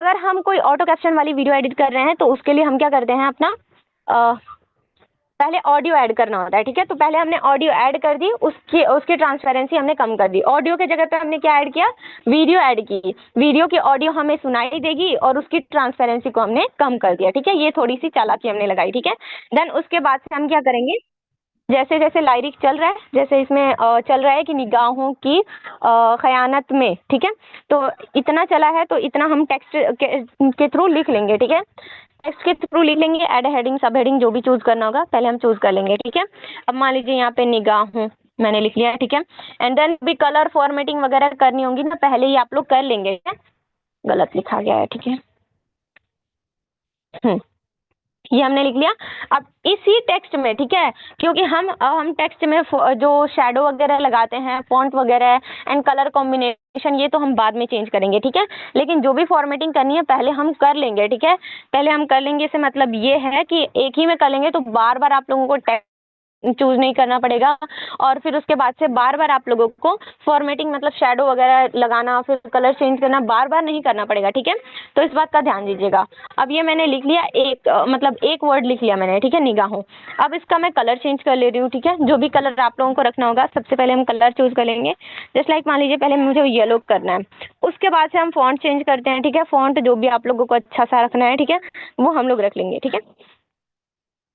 अगर हम कोई ऑटो कैप्शन वाली वीडियो एडिट कर रहे हैं तो उसके लिए हम क्या करते हैं, अपना पहले ऑडियो ऐड करना होता है, ठीक है। तो पहले हमने ऑडियो ऐड कर दी, उसकी ट्रांसपेरेंसी हमने कम कर दी। ऑडियो के जगह पे हमने क्या ऐड किया, वीडियो ऐड की। वीडियो की ऑडियो हमें सुनाई देगी और उसकी ट्रांसपेरेंसी को हमने कम कर दिया, ठीक है। ये थोड़ी सी चालाकी हमने लगाई, ठीक है। देन उसके बाद से हम क्या करेंगे, जैसे जैसे लाइरिक चल रहा है, जैसे इसमें चल रहा है कि निगाहों की खयानत में, ठीक है। तो इतना चला है तो इतना हम टेक्स्ट के थ्रू लिख लेंगे, ठीक है। टेक्स्ट के थ्रू लिख लेंगे, एड हेडिंग, सब हेडिंग जो भी चूज करना होगा पहले हम चूज कर लेंगे, ठीक है। अब मान लीजिए यहाँ पे निगाहों मैंने लिख लिया, ठीक है। एंड देन भी कलर फॉर्मेटिंग वगैरह करनी होगी ना, पहले ही आप लोग कर लेंगे, ठीक है। गलत लिखा गया है, ठीक है। ये हमने लिख लिया। अब इसी टेक्स्ट में, ठीक है, क्योंकि हम टेक्स्ट में जो शैडो वगैरह लगाते हैं, फॉन्ट वगैरह एंड कलर कॉम्बिनेशन, ये तो हम बाद में चेंज करेंगे, ठीक है। लेकिन जो भी फॉर्मेटिंग करनी है पहले हम कर लेंगे, ठीक है। पहले हम कर लेंगे से मतलब ये है कि एक ही में कर लेंगे तो बार बार आप लोगों को टेक्स्ट चूज नहीं करना पड़ेगा, और फिर उसके बाद से बार बार आप लोगों को फॉर्मेटिंग मतलब शैडो वगैरह लगाना, फिर कलर चेंज करना बार बार नहीं करना पड़ेगा, ठीक है। तो इस बात का ध्यान दीजिएगा। अब ये मैंने लिख लिया, मतलब एक वर्ड लिख लिया मैंने, ठीक है, निगाहों। अब इसका मैं कलर चेंज कर ले रही हूँ, ठीक है। जो भी कलर आप लोगों को रखना होगा, सबसे पहले हम कलर चूज कर लेंगे। जस्ट लाइक मान लीजिए पहले मुझे येलो करना है, उसके बाद से हम फॉन्ट चेंज करते हैं, ठीक है। फॉन्ट जो भी आप लोगों को अच्छा सा रखना है, ठीक है, वो हम लोग रख लेंगे, ठीक है।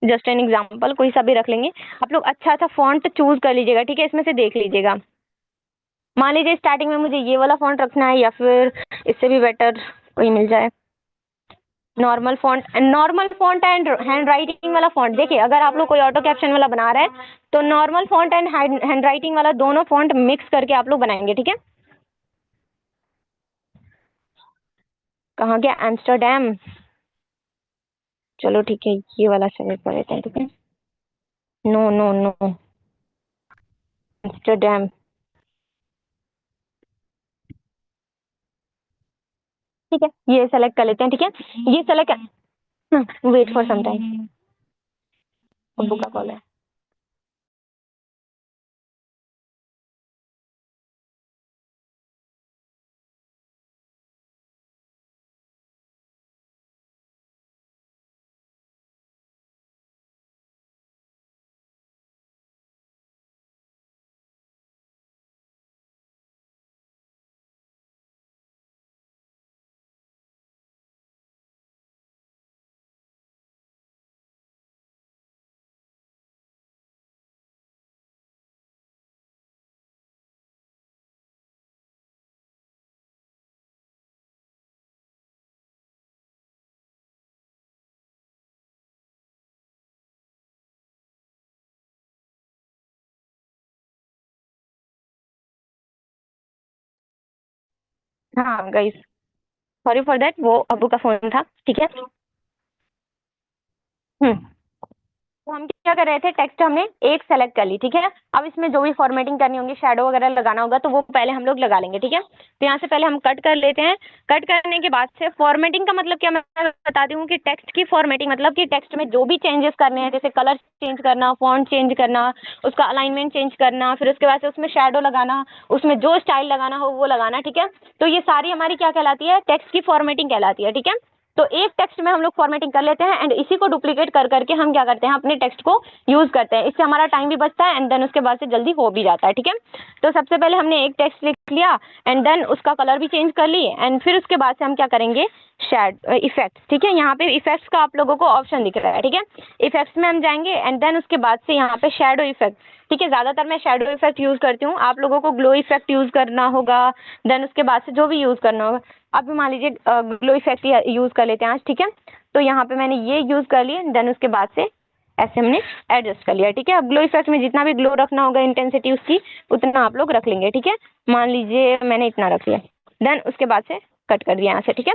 जस्ट एन एग्जाम्पल कोई सा भी रख लेंगे। आप लोग अच्छा सा फॉन्ट चूज कर लीजिएगा, ठीक है। इसमें से देख लीजिएगा, मान लीजिए स्टार्टिंग में मुझे ये वाला फॉन्ट रखना है या फिर इससे भी बेटर कोई मिल जाए। Normal font and hand writing वाला फॉन्ट, देखिए अगर आप लोग कोई ऑटो कैप्शन वाला बना रहे हैं तो normal font and hand writing वाला दोनों फॉन्ट मिक्स करके आप लोग बनाएंगे, ठीक है। कहाँ गया एम्स्टरडैम, चलो ठीक है, ये वाला सेलेक्ट कर लेते हैं, ठीक है। नो नो नो, एम्स्टरडैम, ठीक है, ये सेलेक्ट कर लेते हैं, ठीक है। ये select, wait for some time, अब्बू का कॉल है। हाँ गाइस, सॉरी फॉर दैट, वो अब्बू का फोन था, ठीक है। हम्म तो हम क्या कर रहे थे, टेक्स्ट हमने एक सेलेक्ट कर ली, ठीक है। अब इसमें जो भी फॉर्मेटिंग करनी होगी, शैडो वगैरह लगाना होगा, तो वो पहले हम लोग लगा लेंगे, ठीक है। तो यहाँ से पहले हम कट कर लेते हैं। कट करने के बाद से फॉर्मेटिंग का मतलब क्या, मैं बताती हूँ कि टेक्स्ट की फॉर्मेटिंग मतलब कि टेक्स्ट में जो भी चेंजेस करने हैं, जैसे कलर चेंज करना, फॉन्ट चेंज करना, उसका अलाइनमेंट चेंज करना, फिर उसके बाद से उसमें शैडो लगाना, उसमें जो स्टाइल लगाना हो वो लगाना, ठीक है। तो ये सारी हमारी क्या कहलाती है, टेक्स्ट की फॉर्मेटिंग कहलाती है, ठीक है। तो एक टेक्स्ट में हम लोग फॉर्मेटिंग कर लेते हैं एंड इसी को डुप्लीकेट कर करके हम क्या करते हैं, अपने टेक्स्ट को यूज करते हैं। इससे हमारा टाइम भी बचता है एंड देन उसके बाद से जल्दी हो भी जाता है, ठीक है। तो सबसे पहले हमने एक टेक्स्ट लिख लिया एंड देन उसका कलर भी चेंज कर ली एंड फिर उसके बाद से हम क्या करेंगे, शेड इफेक्ट्स, ठीक है। यहाँ पे इफेक्ट्स का आप लोगों को ऑप्शन दिख रहा है, ठीक है। इफेक्ट्स में हम जाएंगे एंड देन उसके बाद से यहाँ पे शेडो इफेक्ट, ठीक है। ज्यादातर मैं शेडो इफेक्ट यूज करती हूँ, आप लोगों को ग्लो इफेक्ट यूज करना होगा, देन उसके बाद से जो भी यूज करना होगा। अब मान लीजिए ग्लो इफेक्ट यूज कर लेते हैं आज, ठीक है। तो यहाँ पे मैंने ये यूज कर लिया, देन उसके बाद से ऐसे हमने एडजस्ट कर लिया, ठीक है। अब ग्लो इफेक्ट में जितना भी ग्लो रखना होगा, इंटेंसिटी उसकी उतना आप लोग रख लेंगे, ठीक है। मान लीजिए मैंने इतना रख लिया, देन उसके बाद से कट कर दिया यहाँ से, ठीक है।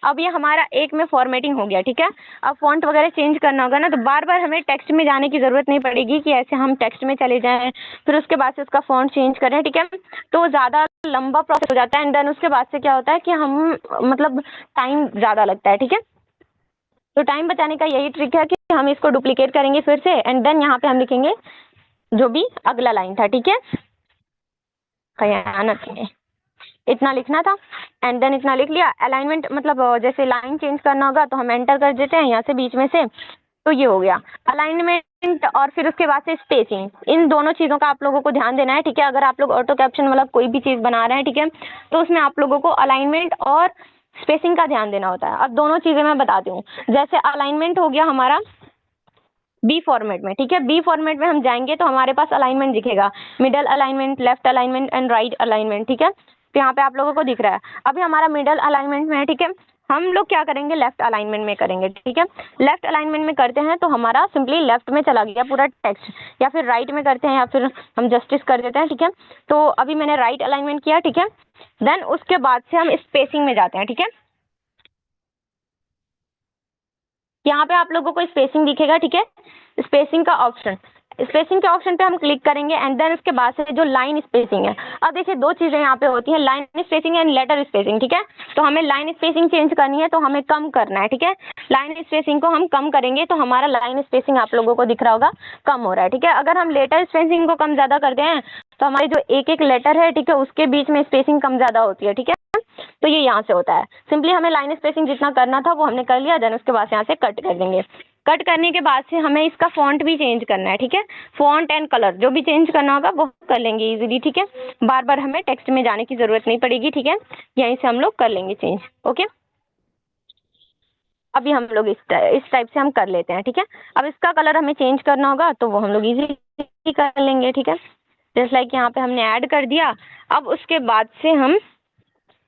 अब ये हमारा एक में फॉर्मेटिंग हो गया, ठीक है। अब फॉन्ट वगैरह चेंज करना होगा ना, तो बार बार हमें टेक्स्ट में जाने की जरूरत नहीं पड़ेगी कि ऐसे हम टेक्स्ट में चले जाएं फिर उसके बाद से उसका फॉन्ट चेंज करें, ठीक है। तो ज़्यादा लंबा प्रोसेस हो जाता है एंड देन उसके बाद से क्या होता है कि हम मतलब टाइम ज़्यादा लगता है, ठीक है। तो टाइम बचाने का यही ट्रिक है कि हम इसको डुप्लीकेट करेंगे फिर से एंड देन यहाँ पे हम लिखेंगे जो भी अगला लाइन था, ठीक है, खयानत में, इतना लिखना था एंड देन इतना लिख लिया। अलाइनमेंट मतलब जैसे लाइन चेंज करना होगा तो हम एंटर कर देते हैं यहाँ से बीच में से, तो ये हो गया अलाइनमेंट। और फिर उसके बाद से स्पेसिंग, इन दोनों चीज़ों का आप लोगों को ध्यान देना है, ठीक है। अगर आप लोग ऑटो कैप्शन वाला कोई भी चीज़ बना रहे हैं, ठीक है, तो उसमें आप लोगों को अलाइनमेंट और स्पेसिंग का ध्यान देना होता है। अब दोनों चीज़ें मैं बताती हूँ। जैसे अलाइनमेंट हो गया हमारा बी फॉर्मेट में, ठीक है। बी फॉर्मेट में हम जाएंगे तो हमारे पास अलाइनमेंट दिखेगा, middle alignment, left alignment and right alignment, ठीक है। तो यहाँ पे आप लोगों को दिख रहा है। अभी हमारा मिडल अलाइनमेंट में है, ठीक है। हम लोग क्या करेंगे, लेफ्ट अलाइनमेंट में करेंगे, ठीक है। लेफ्ट अलाइनमेंट में करते हैं तो हमारा सिंपली लेफ्ट में चला गया पूरा टेक्स्ट, या फिर राइट में करते हैं या फिर हम जस्टिस कर देते हैं, ठीक है। तो अभी मैंने राइट अलाइनमेंट किया, ठीक है। देन उसके बाद से हम स्पेसिंग में जाते हैं, ठीक है। यहाँ पे आप लोगों को स्पेसिंग दिखेगा, ठीक है। स्पेसिंग का ऑप्शन, स्पेसिंग के ऑप्शन पे हम क्लिक करेंगे एंड देन उसके बाद से जो लाइन स्पेसिंग है, अब देखिए दो चीज़ें यहाँ पे होती हैं, line spacing and later spacing, ठीक है। तो हमें लाइन स्पेसिंग चेंज करनी है तो हमें कम करना है, ठीक है। लाइन स्पेसिंग को हम कम करेंगे तो हमारा लाइन स्पेसिंग आप लोगों को दिख रहा होगा कम हो रहा है, ठीक है। अगर हम लेटर स्पेसिंग को कम ज़्यादा करते हैं तो हमारी जो एक एक लेटर है, ठीक है, उसके बीच में स्पेसिंग कम ज़्यादा होती है, ठीक है। तो ये यहाँ से होता है। सिंपली हमें लाइन स्पेसिंग जितना करना था वो हमने कर लिया, देन उसके बाद से यहाँ से कट कर देंगे। कट करने के बाद से हमें इसका फॉन्ट भी चेंज करना है, ठीक है। फॉन्ट एंड कलर जो भी चेंज करना होगा वो कर लेंगे इजीली, ठीक है। बार बार हमें टेक्स्ट में जाने की जरूरत नहीं पड़ेगी, ठीक है। यहीं से हम लोग कर लेंगे चेंज, ओके। अभी हम लोग इस टाइप से हम कर लेते हैं, ठीक है। अब इसका कलर हमें चेंज करना होगा तो वो हम लोग इजीली कर लेंगे, ठीक है। जस्ट लाइक यहाँ पे हमने ऐड कर दिया। अब उसके बाद से हम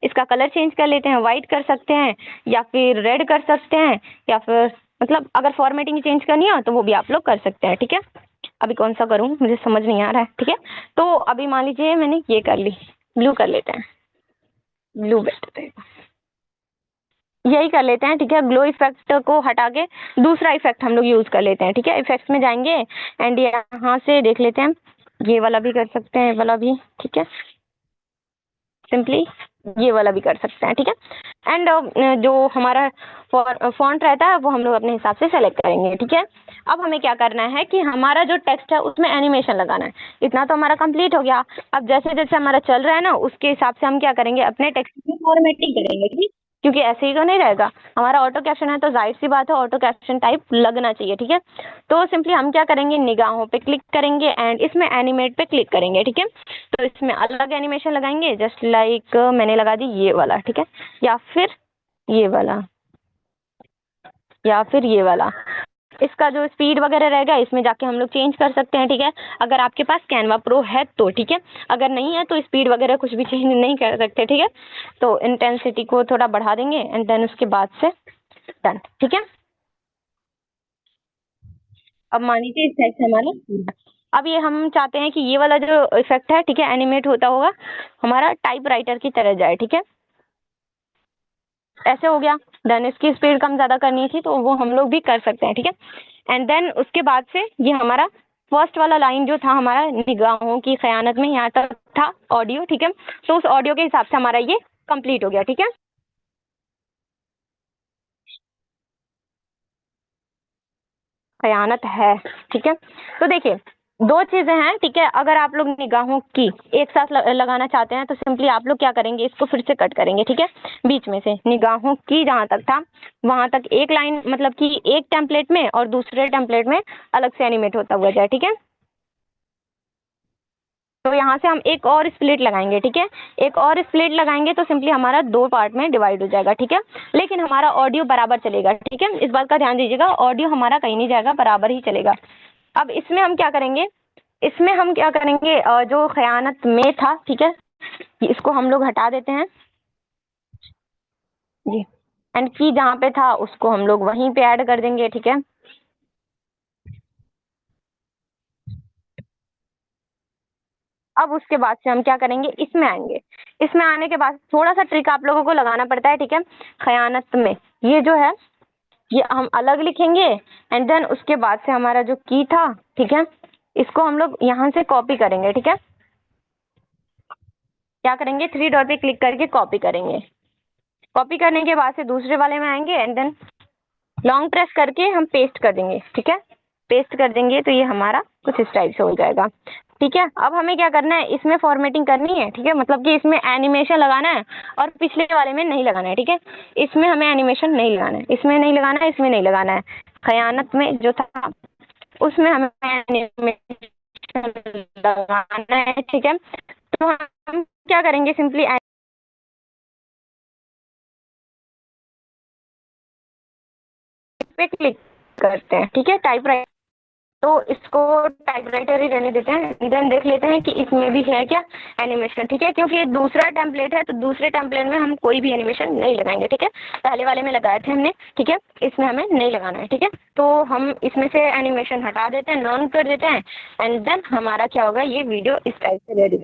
इसका कलर चेंज कर लेते हैं, वाइट कर सकते हैं या फिर रेड कर सकते हैं, या फिर मतलब अगर फॉर्मेटिंग चेंज करनी हो तो वो भी आप लोग कर सकते हैं, ठीक है। अभी कौन सा करूँ मुझे समझ नहीं आ रहा है, ठीक है। तो अभी मान लीजिए मैंने ये कर ली, ब्लू कर लेते हैं, ब्लू बेटर रहेगा, यही कर लेते हैं, ठीक है। ग्लो इफेक्ट को हटा के दूसरा इफेक्ट हम लोग यूज कर लेते हैं, ठीक है। इफेक्ट्स में जाएंगे एंड यहाँ से देख लेते हैं, ये वाला भी कर सकते हैं, ये वाला भी, ठीक है। सिंपली ये वाला भी कर सकते हैं, ठीक है। एंड जो हमारा फॉन्ट रहता है वो हम लोग अपने हिसाब से सेलेक्ट करेंगे, ठीक है। अब हमें क्या करना है कि हमारा जो टेक्स्ट है उसमें एनिमेशन लगाना है। इतना तो हमारा कंप्लीट हो गया। अब जैसे जैसे हमारा चल रहा है ना उसके हिसाब से हम क्या करेंगे, अपने टेक्स्ट में फॉर्मेटिंग करेंगे, ठीक, क्योंकि ऐसे ही तो नहीं रहेगा। हमारा ऑटो कैप्शन है तो जाहिर सी बात है ऑटो कैप्शन टाइप लगना चाहिए, ठीक है। तो सिंपली हम क्या करेंगे, निगाहों पे क्लिक करेंगे एंड इसमें एनिमेट पे क्लिक करेंगे, ठीक है। तो इसमें अलग एनिमेशन लगाएंगे, जस्ट लाइक मैंने लगा दी ये वाला, ठीक है, या फिर ये वाला, या फिर ये वाला। इसका जो स्पीड वगैरह रहेगा इसमें जाके हम लोग चेंज कर सकते हैं, ठीक है। अगर आपके पास कैनवा प्रो है तो, ठीक है। अगर नहीं है तो स्पीड वगैरह कुछ भी चेंज नहीं कर सकते, ठीक है। तो इंटेंसिटी को थोड़ा बढ़ा देंगे एंड देन उसके बाद से डन, ठीक है। अब मान लीजिए इस टाइप से हमारा अब ये हम चाहते हैं कि ये वाला जो इफेक्ट है, ठीक है, एनिमेट होता होगा हमारा टाइप राइटर की तरह जाए, ठीक है। ऐसे हो गया। देन इसकी स्पीड कम ज़्यादा करनी थी तो वो हम लोग भी कर सकते हैं, ठीक है। एंड देन उसके बाद से ये हमारा फर्स्ट वाला लाइन जो था हमारा निगाहों की खयानत में, यहाँ तक था ऑडियो, ठीक है। तो उस ऑडियो के हिसाब से हमारा ये कंप्लीट हो गया, ठीक है। खयानत है, ठीक है। तो देखिए दो चीजें हैं, ठीक है। अगर आप लोग निगाहों की एक साथ लगाना चाहते हैं तो सिंपली आप लोग क्या करेंगे, इसको फिर से कट करेंगे, ठीक है। बीच में से निगाहों की जहाँ तक था वहां तक एक लाइन मतलब कि एक टेम्पलेट में और दूसरे टेम्पलेट में अलग से एनिमेट होता हुआ जाए, ठीक है। तो यहाँ से हम एक और स्प्लिट लगाएंगे, ठीक है। एक और स्प्लिट लगाएंगे तो सिंपली हमारा दो पार्ट में डिवाइड हो जाएगा, ठीक है। लेकिन हमारा ऑडियो बराबर चलेगा, ठीक है। इस बात का ध्यान दीजिएगा, ऑडियो हमारा कहीं नहीं जाएगा, बराबर ही चलेगा। अब इसमें हम क्या करेंगे, इसमें हम क्या करेंगे, जो खयानत में था, ठीक है, इसको हम लोग हटा देते हैं जी। एंड की जहाँ पे था उसको हम लोग वहीं पे ऐड कर देंगे, ठीक है। अब उसके बाद से हम क्या करेंगे, इसमें आएंगे। इसमें आने के बाद थोड़ा सा ट्रिक आप लोगों को लगाना पड़ता है, ठीक है। खयानत में ये जो है ये हम अलग लिखेंगे एंड देन उसके बाद से हमारा जो की था, ठीक है, इसको हम लोग यहाँ से कॉपी करेंगे, ठीक है। क्या करेंगे, थ्री डॉट पे क्लिक करके कॉपी करेंगे। कॉपी करने के बाद से दूसरे वाले में आएंगे एंड देन लॉन्ग प्रेस करके हम पेस्ट कर देंगे, ठीक है। पेस्ट कर देंगे तो ये हमारा कुछ इस टाइप से हो जाएगा, ठीक है। अब हमें क्या करना है, इसमें फॉर्मेटिंग करनी है, ठीक है, मतलब कि इसमें एनिमेशन लगाना है और पिछले वाले में नहीं लगाना है, ठीक है। इसमें हमें एनिमेशन नहीं लगाना है, इसमें नहीं लगाना है, इसमें नहीं लगाना है। खयानत में जो था उसमें हमें एनिमेशन लगाना है, ठीक है। तो हम क्या करेंगे, सिंपली पे क्लिक करते हैं, ठीक है, टाइपराइटर। तो इसको टाइपराइटर ही रहने देते हैं, देन देख लेते हैं कि इसमें भी है क्या एनिमेशन, ठीक है, क्योंकि ये दूसरा टेम्पलेट है, तो दूसरे टेम्पलेट में हम कोई भी एनिमेशन नहीं लगाएंगे, ठीक है। पहले वाले में लगाए थे हमने, ठीक है, इसमें हमें नहीं लगाना है, ठीक है। तो हम इसमें से एनिमेशन हटा देते हैं, नॉन कर देते हैं, एंड देन हमारा क्या होगा, ये वीडियो इस टाइप से रेडी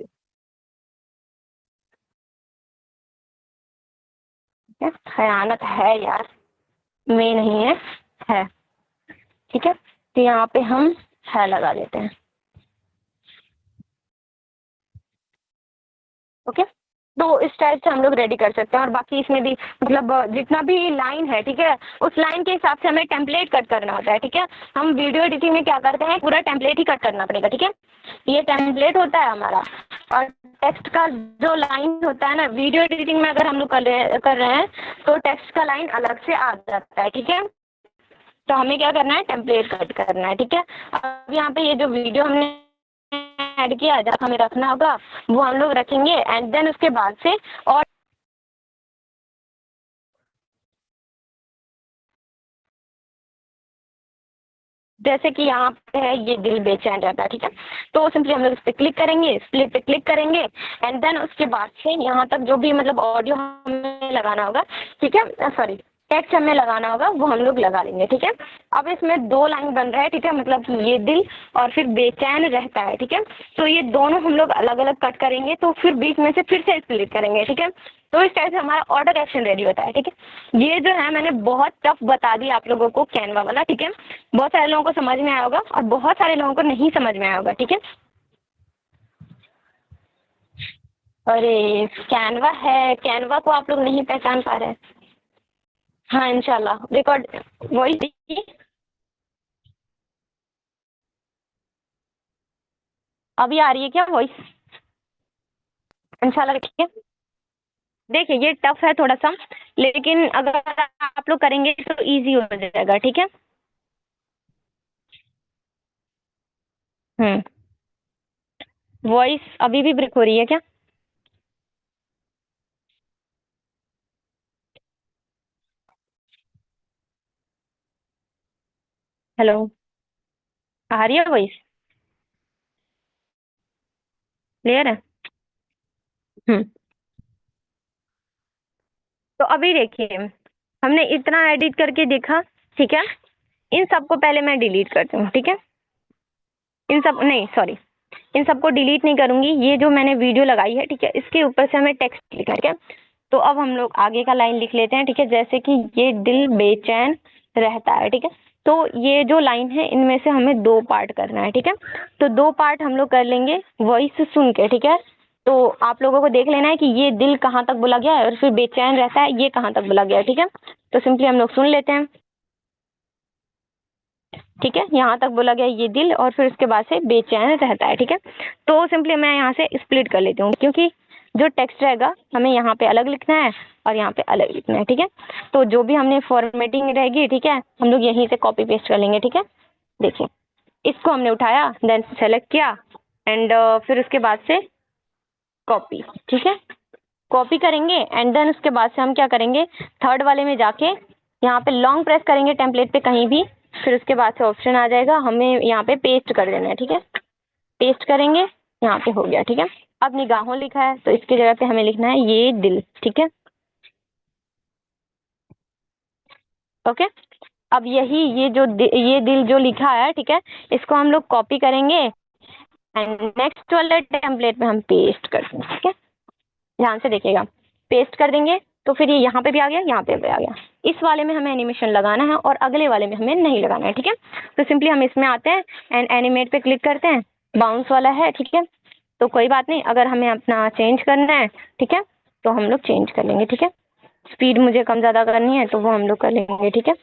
है। खयानत है यार, में नहीं है, ठीक है। तो यहाँ पे हम है लगा देते हैं, ओके। तो इस टाइप से हम लोग रेडी कर सकते हैं। और बाकी इसमें भी मतलब जितना भी लाइन है, ठीक है, उस लाइन के हिसाब से हमें टेम्पलेट कट करना होता है, ठीक है। हम वीडियो एडिटिंग में क्या करते हैं, पूरा टेम्पलेट ही कट करना पड़ेगा, ठीक है। ये टेम्पलेट होता है हमारा, और टेक्स्ट का जो लाइन होता है ना, वीडियो एडिटिंग में अगर हम लोग कर रहे हैं तो टेक्स्ट का लाइन अलग से आ जाता है, ठीक है। तो हमें क्या करना है, टेम्पलेट कट करना है, ठीक है। अब यहाँ पे ये जो वीडियो हमने ऐड किया, जहाँ हमें रखना होगा वो हम लोग रखेंगे, एंड देन उसके बाद से और जैसे कि यहाँ पे है ये दिल बेचैन रहता है, ठीक है। तो सिंपली हम लोग इस पे क्लिक करेंगे, स्प्लिट पे क्लिक करेंगे, एंड देन उसके बाद से यहाँ तक जो भी मतलब ऑडियो हमें लगाना होगा, ठीक है, सॉरी टेक्स्ट हमें लगाना होगा वो हम लोग लगा लेंगे, ठीक है। अब इसमें दो लाइन बन रहा है, ठीक है, मतलब कि ये दिल और फिर बेचैन रहता है, ठीक है। तो ये दोनों हम लोग अलग अलग कट करेंगे, तो फिर बीच में से फिर से स्प्लिट करेंगे, ठीक है। तो इस टाइप से हमारा ऑर्डर एक्शन रेडी होता है, ठीक है। ये जो है मैंने बहुत टफ बता दिया आप लोगों को कैनवा वाला, ठीक है। बहुत सारे लोगों को समझ में आया होगा और बहुत सारे लोगों को नहीं समझ में आया होगा, ठीक है। अरे कैनवा है, कैनवा को आप लोग नहीं पहचान पा रहे हैं। हाँ इंशाल्लाह रिकॉर्ड वॉइस अभी आ रही है क्या वॉइस? इंशाल्लाह, ठीक है। देखिए ये टफ है थोड़ा सा, लेकिन अगर आप लोग करेंगे तो इजी हो जाएगा, ठीक है। हम्म। वॉइस अभी भी ब्रेक हो रही है क्या? हेलो, आ रही है वॉइस? क्लियर है? हम्म। तो अभी देखिए, हमने इतना एडिट करके देखा, ठीक है। इन सबको पहले मैं डिलीट करती हूँ, ठीक है। इन सब नहीं, सॉरी, इन सबको डिलीट नहीं करूंगी। ये जो मैंने वीडियो लगाई है, ठीक है, इसके ऊपर से हमें टेक्स्ट लिखा है, ठीक है। तो अब हम लोग आगे का लाइन लिख लेते हैं, ठीक है, जैसे कि ये दिल बेचैन रहता है, ठीक है। तो ये जो लाइन है इनमें से हमें दो पार्ट करना है, ठीक है। तो दो पार्ट हम लोग कर लेंगे वॉइस सुन के, ठीक है। तो आप लोगों को देख लेना है कि ये दिल कहाँ तक बोला गया है और फिर बेचैन रहता है ये कहाँ तक बोला गया है, ठीक है। तो सिंपली हम लोग सुन लेते हैं, ठीक है। यहाँ तक बोला गया ये दिल और फिर उसके बाद से बेचैन रहता है, ठीक है। तो सिंपली मैं यहाँ से स्प्लिट कर लेती हूँ, क्योंकि जो टेक्स्ट रहेगा हमें यहाँ पे अलग लिखना है और यहाँ पे अलग लिखना है, ठीक है। तो जो भी हमने फॉर्मेटिंग रहेगी, ठीक है, हम लोग यहीं से कॉपी पेस्ट कर लेंगे, ठीक है। देखिए, इसको हमने उठाया, देन सेलेक्ट किया, एंड फिर उसके बाद से कॉपी, ठीक है, कॉपी करेंगे, एंड देन उसके बाद से हम क्या करेंगे, थर्ड वाले में जाके यहाँ पे लॉन्ग प्रेस करेंगे टेम्पलेट पे कहीं भी, फिर उसके बाद से ऑप्शन आ जाएगा, हमें यहाँ पे पेस्ट कर देना है, ठीक है। पेस्ट करेंगे, यहाँ पे हो गया, ठीक है। अब निगाहों लिखा है तो इसकी जगह पे हमें लिखना है ये दिल, ठीक है, ओके। अब यही ये दिल जो लिखा है, ठीक है, इसको हम लोग कॉपी करेंगे एंड नेक्स्ट वाले टेम्पलेट पे हम पेस्ट कर देंगे, ठीक है। ध्यान से देखिएगा, पेस्ट कर देंगे तो फिर ये यहाँ पे भी आ गया, यहाँ पे भी आ गया। इस वाले में हमें एनिमेशन लगाना है और अगले वाले में हमें नहीं लगाना है, ठीक है। तो सिंपली हम इसमें आते हैं एंड एनिमेट पे क्लिक करते हैं, बाउंस वाला है, ठीक है। तो कोई बात नहीं, अगर हमें अपना चेंज करना है, ठीक है, तो हम लोग चेंज कर लेंगे, ठीक है। स्पीड मुझे कम ज़्यादा करनी है तो वो हम लोग कर लेंगे, ठीक है।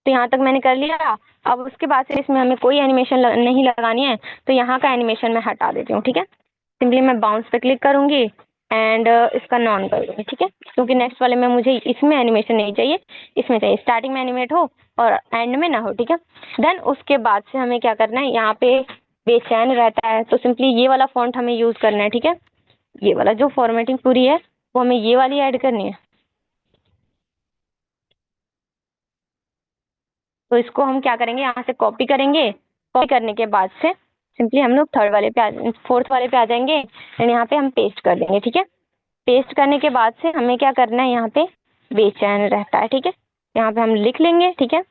तो यहाँ तक मैंने कर लिया। अब उसके बाद से इसमें हमें कोई एनिमेशन नहीं लगानी है, तो यहाँ का एनिमेशन मैं हटा देती हूँ, ठीक है। सिंपली मैं बाउंस पे क्लिक करूंगी एंड इसका नॉन कर दूंगी, ठीक है, क्योंकि नेक्स्ट वाले में मुझे इसमें एनिमेशन नहीं चाहिए, इसमें चाहिए स्टार्टिंग में एनिमेट हो और एंड में ना हो, ठीक है। देन उसके बाद से हमें क्या करना है, यहाँ पे बेचैन रहता है तो सिंपली ये वाला फॉन्ट हमें यूज करना है, ठीक है। ये वाला जो फॉर्मेटिंग पूरी है वो हमें ये वाली ऐड करनी है। तो इसको हम क्या करेंगे, यहाँ से कॉपी करेंगे, कॉपी करने के बाद से सिंपली हम लोग थर्ड वाले पे फोर्थ वाले पे आ जाएंगे एंड यहाँ पे हम पेस्ट कर देंगे, ठीक है। पेस्ट करने के बाद से हमें क्या करना है, यहाँ पे बेचैन रहता है, ठीक है, यहाँ पे हम लिख लेंगे, ठीक है।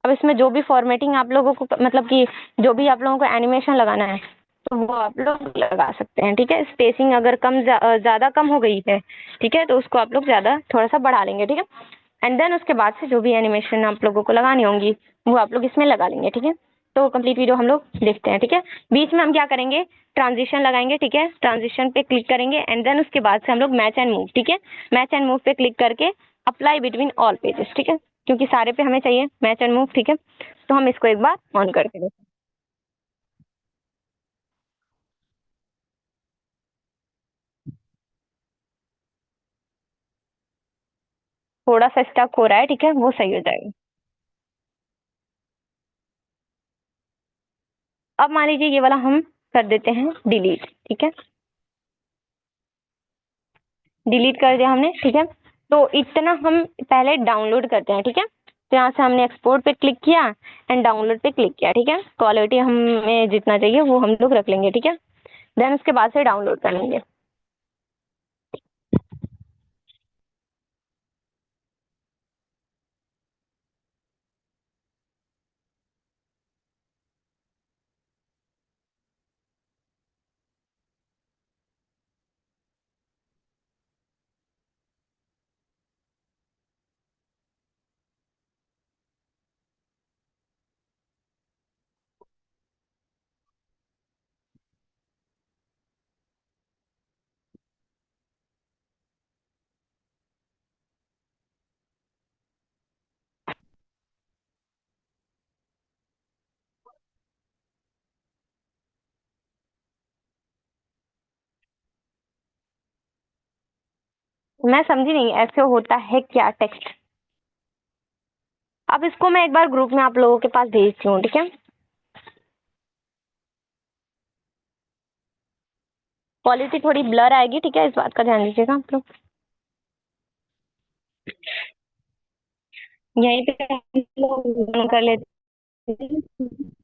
अब इसमें जो भी फॉर्मेटिंग आप लोगों को मतलब कि जो भी आप लोगों को एनिमेशन लगाना है तो वो आप लोग लगा सकते हैं, ठीक है। स्पेसिंग अगर ज़्यादा कम हो गई है, ठीक है, तो उसको आप लोग ज़्यादा थोड़ा सा बढ़ा लेंगे, ठीक है। एंड देन उसके बाद से जो भी एनिमेशन आप लोगों को लगानी होंगी वो आप लोग इसमें लगा लेंगे, ठीक है। तो कंप्लीट वीडियो हम लोग देखते हैं, ठीक है। बीच में हम क्या करेंगे, ट्रांजिशन लगाएंगे, ठीक है। ट्रांजिशन पे क्लिक करेंगे एंड देन उसके बाद से हम लोग मैच एंड मूव, ठीक है। मैच एंड मूव पे क्लिक करके अप्लाई बिटवीन ऑल पेजेस, ठीक है, क्योंकि सारे पे हमें चाहिए मैच एंड मूव, ठीक है। तो हम इसको एक बार ऑन करके देखें। थोड़ा सा स्टक हो रहा है, ठीक है, वो सही हो जाएगा। अब मान लीजिए ये वाला हम कर देते हैं डिलीट, ठीक है। डिलीट कर दिया हमने, ठीक है। तो इतना हम पहले डाउनलोड करते हैं, ठीक है। तो यहाँ से हमने एक्सपोर्ट पे क्लिक किया एंड डाउनलोड पे क्लिक किया, ठीक है। क्वालिटी हमें जितना चाहिए वो हम लोग रख लेंगे, ठीक है। देन उसके बाद से डाउनलोड कर लेंगे। मैं समझी नहीं, ऐसे होता है क्या टेक्स्ट? अब इसको मैं एक बार ग्रुप में आप लोगों के पास भेजती हूँ, ठीक है। क्वालिटी थोड़ी ब्लर आएगी, ठीक है, इस बात का ध्यान दीजिएगा आप लोग। यहीं पे हम लोग कर लेते हैं।